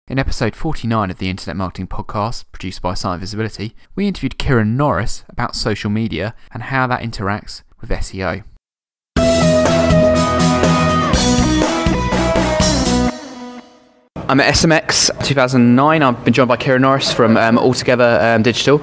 In episode 49 of the Internet Marketing Podcast, produced by SiteVisbility, we interviewed Ciaran Norris about social media and how that interacts with SEO. I'm at SMX 2009. I've been joined by Ciaran Norris from Altogether Digital.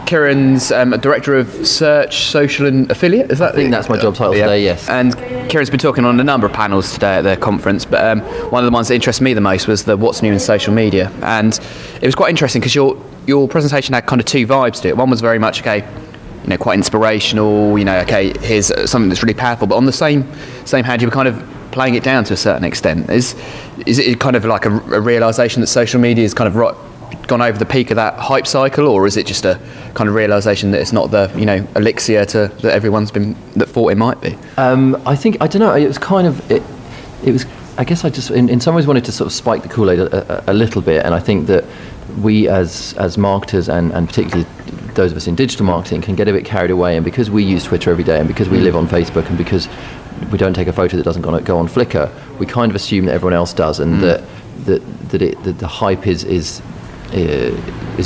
Ciaran's Director of Search, Social and Affiliate, is that? I think that's my job title today, yes. And Ciaran's been talking on a number of panels today at the conference, but one of the ones that interested me the most was the what's new in social media. And it was quite interesting because your presentation had kind of two vibes to it. One was very much, okay, quite inspirational, okay, here's something that's really powerful, but on the same hand, you were kind of playing it down to a certain extent. Is it kind of like a realisation that social media is kind of gone over the peak of that hype cycle, or is it just a kind of realisation that it's not the elixir that everyone's been that thought it might be? I don't know. It was kind of it was. I guess I just in some ways wanted to sort of spike the Kool-Aid a little bit, and I think that we as marketers and particularly those of us in digital marketing can get a bit carried away, and because we use Twitter every day, and because we live on Facebook, and because we don't take a photo that doesn't go on Flickr, we kind of assume that everyone else does, and that the hype is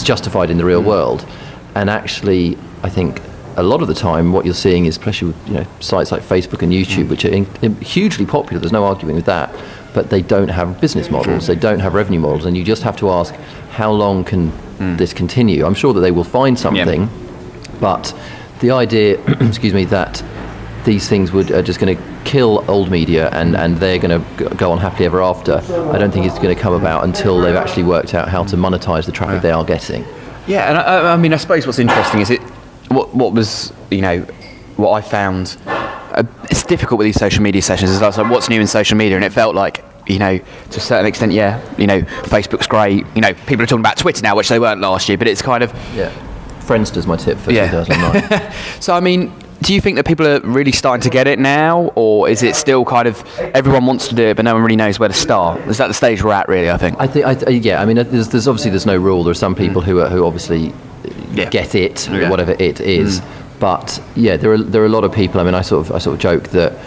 justified in the real world. And actually, I think a lot of the time what you're seeing is, especially with sites like Facebook and YouTube, which are hugely popular, there's no arguing with that, but they don't have business models, they don't have revenue models, and you just have to ask, how long can this continue? I'm sure that they will find something, but the idea that these things are just going to kill old media and they're going to go on happily ever after, I don't think it's going to come about until they've actually worked out how to monetize the traffic they are getting. Yeah, and I mean, I suppose what's interesting is what was, what I found, it's difficult with these social media sessions, is like, what's new in social media, and it felt like, to a certain extent, Facebook's great, people are talking about Twitter now, which they weren't last year, but it's kind of... Yeah, Friendster's my tip for 2009. So, I mean, do you think that people are really starting to get it now, or is it still kind of everyone wants to do it but no one really knows where to start? Is that the stage we're at, really, I think? I mean, there's obviously no rule. There are some people who obviously get it, whatever it is. But yeah, there are a lot of people. I mean, I sort of joke that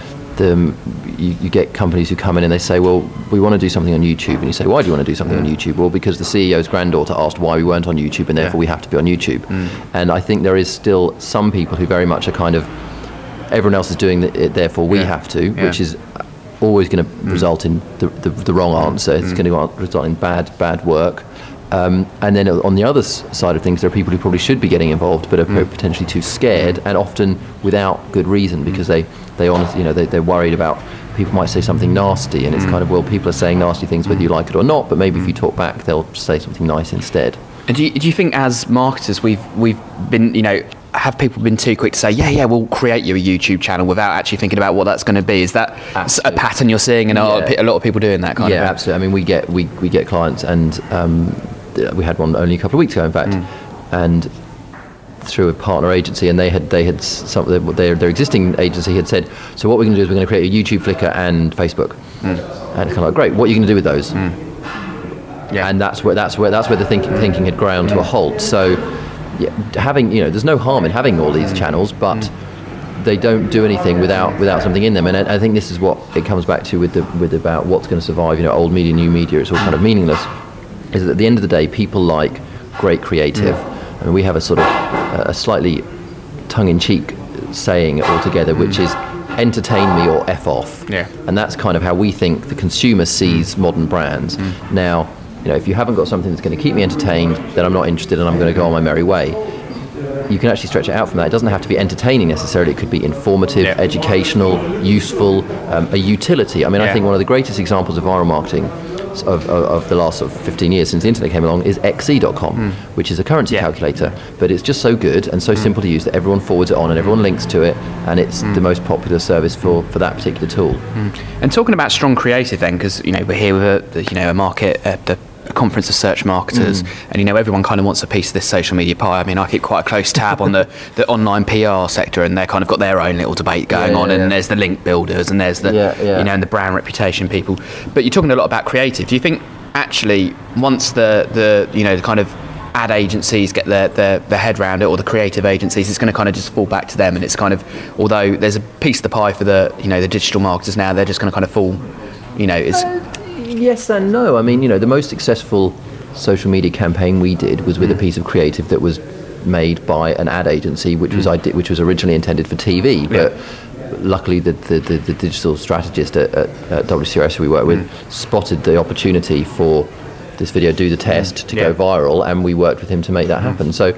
you get companies who come in and they say, well, we want to do something on YouTube, and you say, why do you want to do something on YouTube? Well, because the CEO's granddaughter asked why we weren't on YouTube, and therefore we have to be on YouTube. And I think there is still some people who very much are kind of, everyone else is doing it, therefore we have to, which is always going to result in the wrong answer. It's going to result in bad work. And then on the other side of things, there are people who probably should be getting involved but are potentially too scared, and often without good reason, because they honestly, they're worried about people might say something nasty, and it's kind of, well, people are saying nasty things whether you like it or not, but maybe if you talk back, they'll say something nice instead. And do you think as marketers we've been, have people been too quick to say, yeah, we'll create you a YouTube channel without actually thinking about what that's going to be? Is that a pattern you're seeing, and a lot of people doing that kind of thing? Yeah, absolutely. I mean, we get clients, and we had one only a couple of weeks ago, in fact, and through a partner agency, and they had their existing agency had said, so what we're going to do is we're going to create a YouTube, Flickr, and Facebook, and it's kind of like, great, what are you going to do with those? And that's where the thinking had ground to a halt. So having there's no harm in having all these channels, but they don't do anything without something in them. And I think this is what it comes back to with about what's going to survive. Old media, new media, it's all kind of meaningless. Is that at the end of the day, people like great creative. I mean, we have a sort of a slightly tongue-in-cheek saying altogether, which is entertain me or F off. And that's kind of how we think the consumer sees modern brands. Now, if you haven't got something that's going to keep me entertained, then I'm not interested, and I'm going to go on my merry way. You can actually stretch it out from that. It doesn't have to be entertaining necessarily. It could be informative, educational, useful, a utility. I mean, I think one of the greatest examples of viral marketing of the last sort of 15 years since the internet came along is xe.com, which is a currency calculator, but it's just so good and so simple to use that everyone forwards it on and everyone links to it, and it's the most popular service for that particular tool. And talking about strong creative then, because we're here with a market at the conference of search marketers, and everyone kind of wants a piece of this social media pie. I mean, I keep quite a close tab on the online PR sector, and they're kind of got their own little debate going on, and there's the link builders, and there's the and the brand reputation people. But you're talking a lot about creative. Do you think actually once the kind of ad agencies get their head around it, or the creative agencies, it's going to kind of just fall back to them, and it's kind of, although there's a piece of the pie for the the digital marketers now, they're just going to kind of fall, it's Yes and no. I mean, the most successful social media campaign we did was with a piece of creative that was made by an ad agency, which was originally intended for TV, but luckily the digital strategist at WCRS who we work with spotted the opportunity for this video, Do the Test, to go viral, and we worked with him to make that happen. So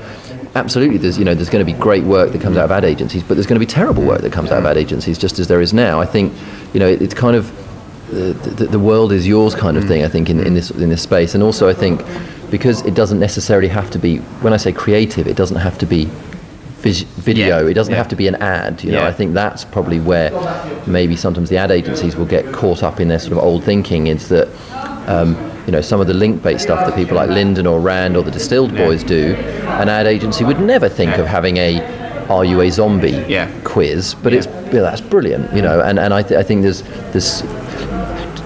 absolutely, there's going to be great work that comes out of ad agencies, but there's going to be terrible work that comes out of ad agencies, just as there is now. I think it's kind of the world is yours kind of thing, I think, in this space. And also I think because it doesn't necessarily have to be, when I say creative, it doesn't have to be video, it doesn't have to be an ad, I think that's probably where maybe sometimes the ad agencies will get caught up in their sort of old thinking, is that some of the link-based stuff that people like Linden or Rand or the Distilled Boys do, an ad agency would never think of having a "Are you a zombie?" quiz, but that's brilliant, and I think there's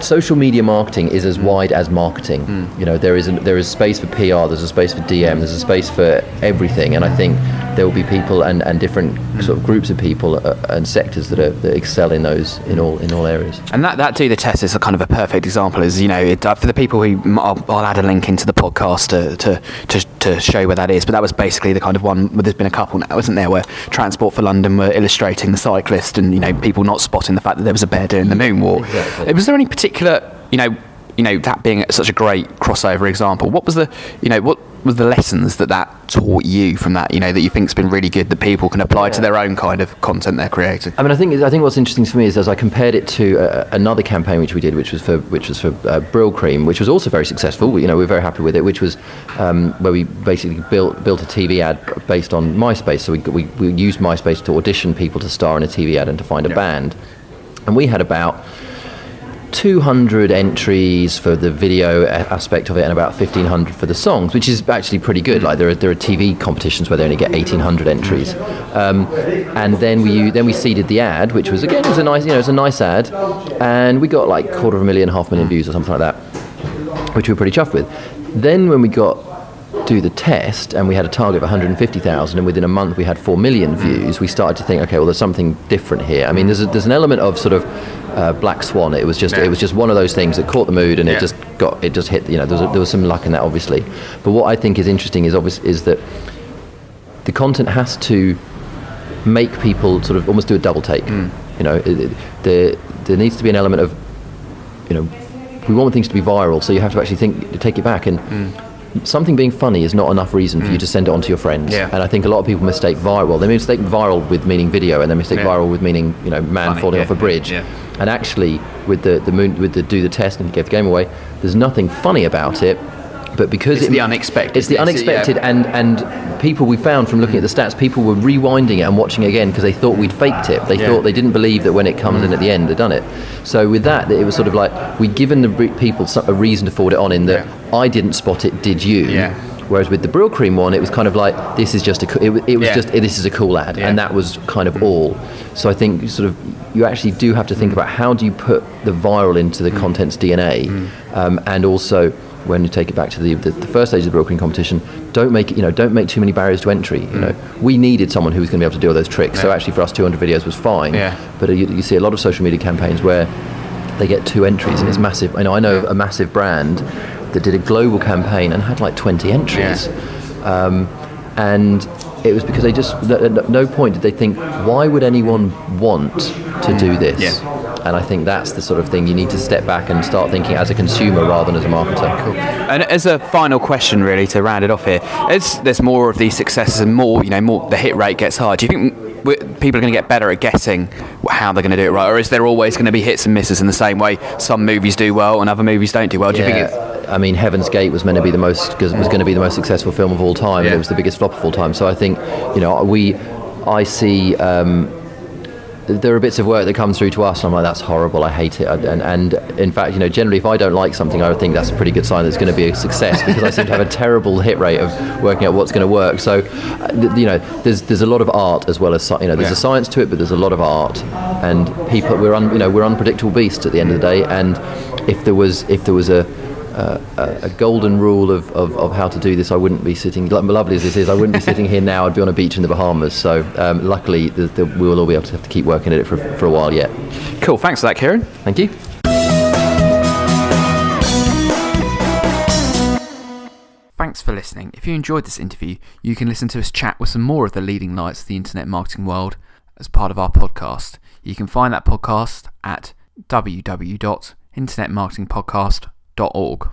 social media marketing is as wide as marketing. There is space for PR, there's a space for DM, there's a space for everything, and I think there will be people and different sort of groups of people and sectors that excel in those in all areas. And that Do the Test is a kind of a perfect example. Is for the people who I'll add a link into the podcast to show where that is. But that was basically the kind of one where there's been a couple now, isn't there, where Transport for London were illustrating the cyclist and people not spotting the fact that there was a bear doing the moonwalk. Exactly. Was there any particular that being such a great crossover example? What was what was the lessons that taught you from that, that you think's been really good, that people can apply to their own kind of content they're creating? I mean, I think what's interesting for me is as I compared it to another campaign which we did, which was for Brill Cream, which was also very successful. We're very happy with it, which was where we basically built a TV ad based on MySpace. So we used MySpace to audition people to star in a TV ad and to find a band, and we had about 200 entries for the video aspect of it and about 1,500 for the songs, which is actually pretty good. Like there are TV competitions where they only get 1,800 entries, and then we seeded the ad, which was again a nice ad, and we got like 250,000, 500,000 views or something like that, which we were pretty chuffed with. Then when we got Do the Test and we had a target of 150,000, and within a month we had 4 million views, we started to think, okay, well, there's something different here. I mean, there's an element of sort of Black Swan. It was just one of those things that caught the mood, and it just hit. There was some luck in that, obviously. But what I think is interesting is that the content has to make people sort of almost do a double take. There needs to be an element of, we want things to be viral, so you have to actually take it back and. Something being funny is not enough reason for you to send it on to your friends. And I think a lot of people mistake viral. They mistake viral with meaning video, and they mistake viral with meaning man funny, falling off a bridge. And actually, with the Do the Test and Give the Game Away, there's nothing funny about it. But because it's the unexpected. It's the unexpected, and people, we found from looking at the stats, people were rewinding it and watching it again because they thought we'd faked it. They thought, they didn't believe that when it comes in at the end, they'd done it. So with that, it was sort of like we'd given the people a reason to forward it on, in that I didn't spot it, did you? Whereas with the Brill Cream one, it was kind of like, this is just this is a cool ad, and that was kind of all. So I think sort of you actually do have to think about how do you put the viral into the content's DNA, and also when you take it back to the first stage of the Brill Cream competition, don't make too many barriers to entry. We needed someone who was going to be able to do all those tricks. So actually for us, 200 videos was fine. But you see a lot of social media campaigns where they get 2 entries and it's massive. I know a massive brand that did a global campaign and had like 20 entries. And it was because they just, at no point did they think, why would anyone want to do this? And I think that's the sort of thing you need to step back and start thinking as a consumer rather than as a marketer. Cool. And as a final question, really, to round it off here, as there's more of these successes and more the hit rate gets higher, do you think people are going to get better at guessing how they're going to do it right, or is there always going to be hits and misses in the same way some movies do well and other movies don't do well? Do you think I mean, Heaven's Gate was meant to be the most successful film of all time, and it was the biggest flop of all time. So I think, I see. There are bits of work that comes through to us and I'm like, that's horrible, I hate it, and in fact, generally if I don't like something, I would think that's a pretty good sign that it's going to be a success, because I seem to have a terrible hit rate of working out what's going to work. So there's a lot of art as well as there's a science to it, but there's a lot of art, and people, we're unpredictable beasts at the end of the day. And if there was a golden rule of how to do this, I wouldn't be sitting, lovely as this is, I wouldn't be sitting here now, I'd be on a beach in the Bahamas. So luckily we will all be able to have to keep working at it for a while yet. Cool, thanks for that, Ciaran. Thank you. Thanks for listening. If you enjoyed this interview, you can listen to us chat with some more of the leading lights of the internet marketing world as part of our podcast. You can find that podcast at www.internetmarketingpodcast.org.